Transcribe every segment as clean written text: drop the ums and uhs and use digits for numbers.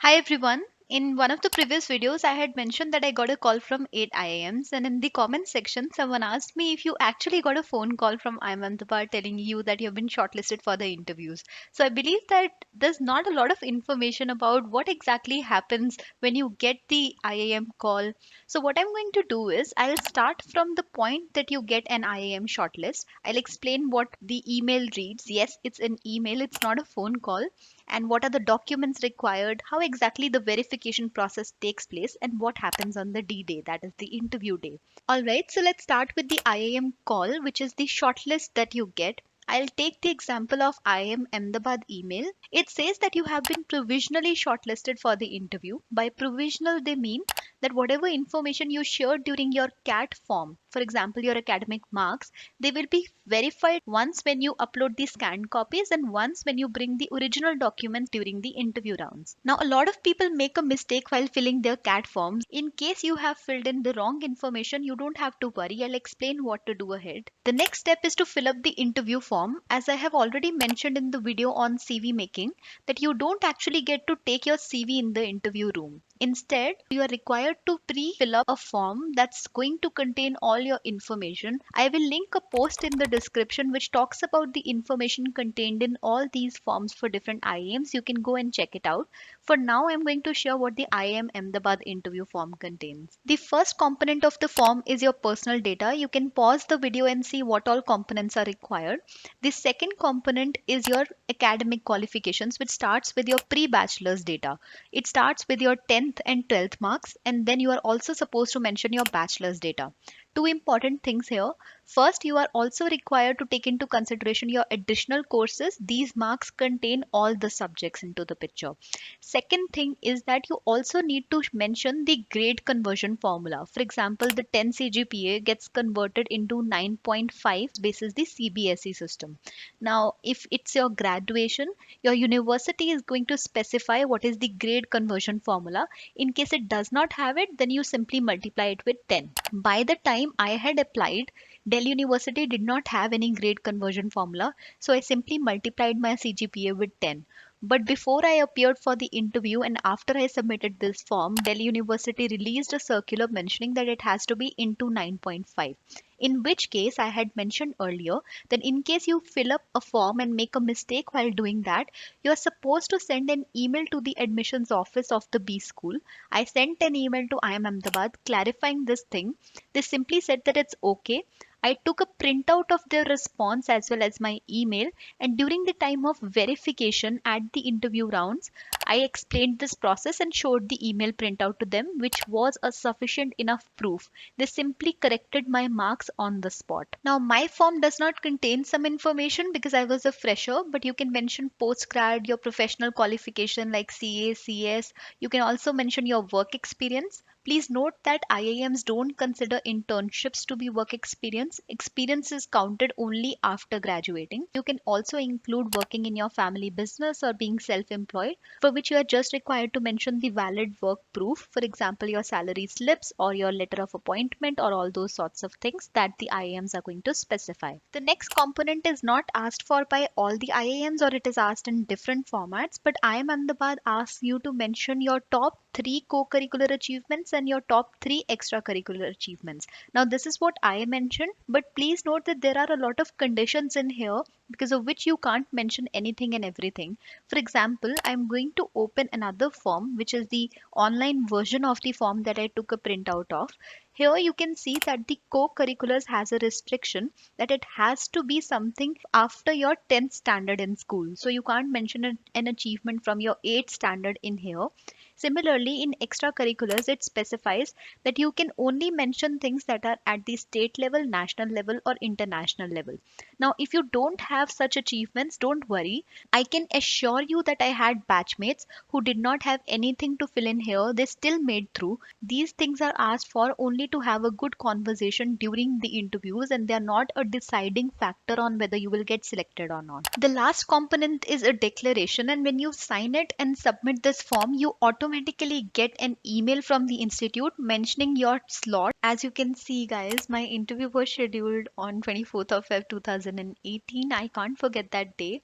Hi everyone. In one of the previous videos, I had mentioned that I got a call from 8 IIMs, and in the comment section, someone asked me if you actually got a phone call from IIM telling you that you have been shortlisted for the interviews. So I believe that there's not a lot of information about what exactly happens when you get the IIM call. So what I'm going to do is I'll start from the point that you get an IIM shortlist. I'll explain what the email reads. Yes, it's an email, it's not a phone call, and what are the documents required, how exactly the verification process takes place, and what happens on the D day, that is the interview day. All right, so let's start with the IIM call, which is the shortlist that you get. I'll take the example of IIM Ahmedabad email. It says that you have been provisionally shortlisted for the interview. By provisional, they mean that whatever information you shared during your CAT form, for example, your academic marks, they will be verified once when you upload the scanned copies and once when you bring the original documents during the interview rounds. Now, a lot of people make a mistake while filling their CAT forms. In case you have filled in the wrong information, you don't have to worry. I'll explain what to do ahead. The next step is to fill up the interview form. As I have already mentioned in the video on CV making, that you don't actually get to take your CV in the interview room. Instead, you are required to pre-fill up a form that's going to contain all your information. I will link a post in the description which talks about the information contained in all these forms for different IIMs. You can go and check it out. For now, I'm going to share what the IIM Ahmedabad interview form contains. The first component of the form is your personal data. You can pause the video and see what all components are required. The second component is your academic qualifications, which starts with your pre-bachelor's data. It starts with your 10th and 12th marks, and then you are also supposed to mention your bachelor's data. Two important things here. First, you are also required to take into consideration your additional courses. These marks contain all the subjects into the picture. Second thing is that you also need to mention the grade conversion formula. For example, the 10 CGPA gets converted into 9.5 basis the CBSE system. Now, if it's your graduation, your university is going to specify what is the grade conversion formula. In case it does not have it, then you simply multiply it with 10. By the time I had applied, Delhi University did not have any grade conversion formula, so I simply multiplied my CGPA with 10. But before I appeared for the interview and after I submitted this form, Delhi University released a circular mentioning that it has to be into 9.5. In which case, I had mentioned earlier that in case you fill up a form and make a mistake while doing that, you are supposed to send an email to the admissions office of the B school. I sent an email to IIM Ahmedabad clarifying this thing. They simply said that it's okay. I took a printout of their response as well as my email, and during the time of verification at the interview rounds, I explained this process and showed the email printout to them, which was a sufficient enough proof. They simply corrected my marks on the spot. Now, my form does not contain some information because I was a fresher, but you can mention postgrad, your professional qualification like CA, CS. You can also mention your work experience. Please note that IIMs don't consider internships to be work experience. Experience is counted only after graduating. You can also include working in your family business or being self employed, for which you are just required to mention the valid work proof, for example, your salary slips or your letter of appointment or all those sorts of things that the IIMs are going to specify. The next component is not asked for by all the IIMs, or it is asked in different formats, but IIM Ahmedabad asks you to mention your top three co-curricular achievements and your top three extracurricular achievements. Now, this is what I mentioned, but please note that there are a lot of conditions in here because of which you can't mention anything and everything. For example, I'm going to open another form, which is the online version of the form that I took a printout of. Here you can see that the co-curriculars has a restriction that it has to be something after your 10th standard in school. So you can't mention an achievement from your 8th standard in here. Similarly, in extracurriculars, it specifies that you can only mention things that are at the state level, national level, or international level. Now, if you don't have such achievements, don't worry. I can assure you that I had batchmates who did not have anything to fill in here. They still made through. These things are asked for only to have a good conversation during the interviews, and they are not a deciding factor on whether you will get selected or not. The last component is a declaration, and when you sign it and submit this form, you automatically get an email from the institute mentioning your slot. As you can see, guys, my interview was scheduled on 24th of Feb 2018. I can't forget that day.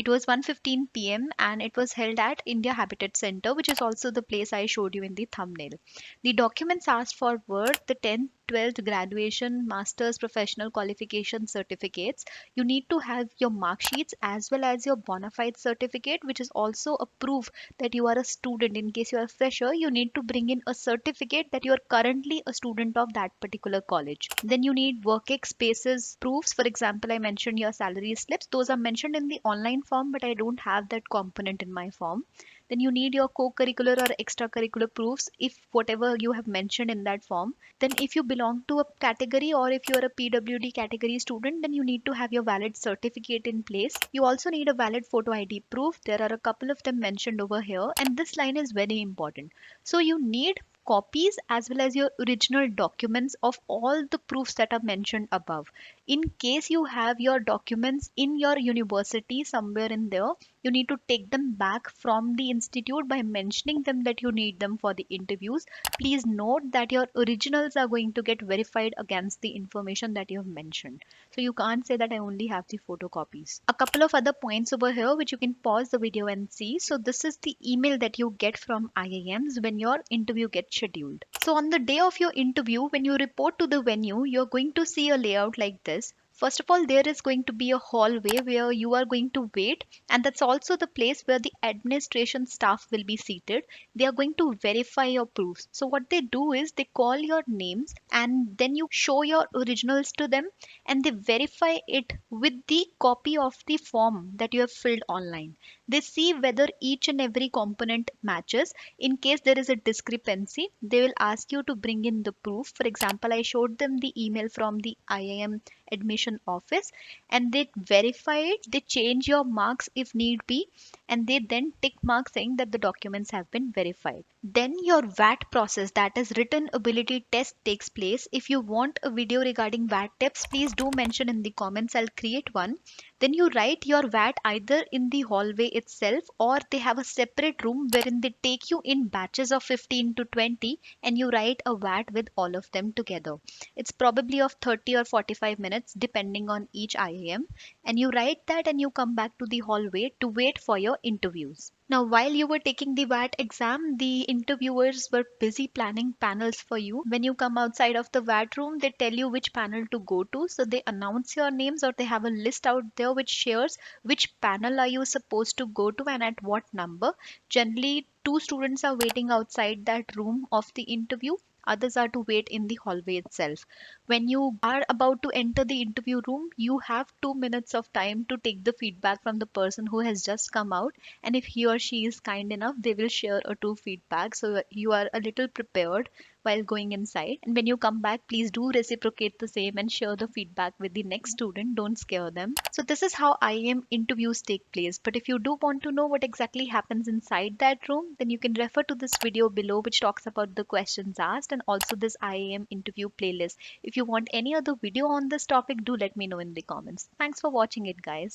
It was 1:15 p.m. and it was held at India Habitat Center, which is also the place I showed you in the thumbnail. The documents asked for were the 10th, 12th graduation, master's, professional qualification certificates. You need to have your mark sheets as well as your bona fide certificate, which is also a proof that you are a student. In case you are a fresher, you need to bring in a certificate that you are currently a student of that particular college. Then you need work spaces proofs. For example, I mentioned your salary slips. Those are mentioned in the online form, but I don't have that component in my form. Then you need your co-curricular or extracurricular proofs if whatever you have mentioned in that form. Then if you belong to a category or if you are a PWD category student, then you need to have your valid certificate in place. You also need a valid photo ID proof. There are a couple of them mentioned over here, and this line is very important. So you need copies as well as your original documents of all the proofs that are mentioned above. In case you have your documents in your university somewhere in there, you need to take them back from the institute by mentioning them that you need them for the interviews. Please note that your originals are going to get verified against the information that you have mentioned. So you can't say that I only have the photocopies. A couple of other points over here which you can pause the video and see. So this is the email that you get from IIMs when your interview gets scheduled. So on the day of your interview, when you report to the venue, you're going to see a layout like this. First of all, there is going to be a hallway where you are going to wait, and that's also the place where the administration staff will be seated. They are going to verify your proofs. So what they do is they call your names and then you show your originals to them, and they verify it with the copy of the form that you have filled online. They see whether each and every component matches. In case there is a discrepancy, they will ask you to bring in the proof. For example, I showed them the email from the IIM admission office, and they verify it. They change your marks if need be, and they then tick mark saying that the documents have been verified. Then your VAT process, that is written ability test, takes place. If you want a video regarding VAT tips, please do mention in the comments. I'll create one. Then you write your VAT either in the hallway itself, or they have a separate room wherein they take you in batches of 15 to 20 and you write a VAT with all of them together. It's probably of 30 or 45 minutes depending on each IIM, and you write that and you come back to the hallway to wait for your interviews. Now, while you were taking the VAT exam, the interviewers were busy planning panels for you. When you come outside of the VAT room, they tell you which panel to go to. So they announce your names, or they have a list out there which shares which panel are you supposed to go to and at what number. Generally, two students are waiting outside that room of the interview. Others are to wait in the hallway itself. When you are about to enter the interview room, you have 2 minutes of time to take the feedback from the person who has just come out, and if he or she is kind enough, they will share a true feedback, so you are a little prepared while going inside. And when you come back, please do reciprocate the same and share the feedback with the next student. Don't scare them. So this is how IIM interviews take place. But if you do want to know what exactly happens inside that room, then you can refer to this video below which talks about the questions asked, and also this IIM interview playlist. If you want any other video on this topic, do let me know in the comments. Thanks for watching it, guys.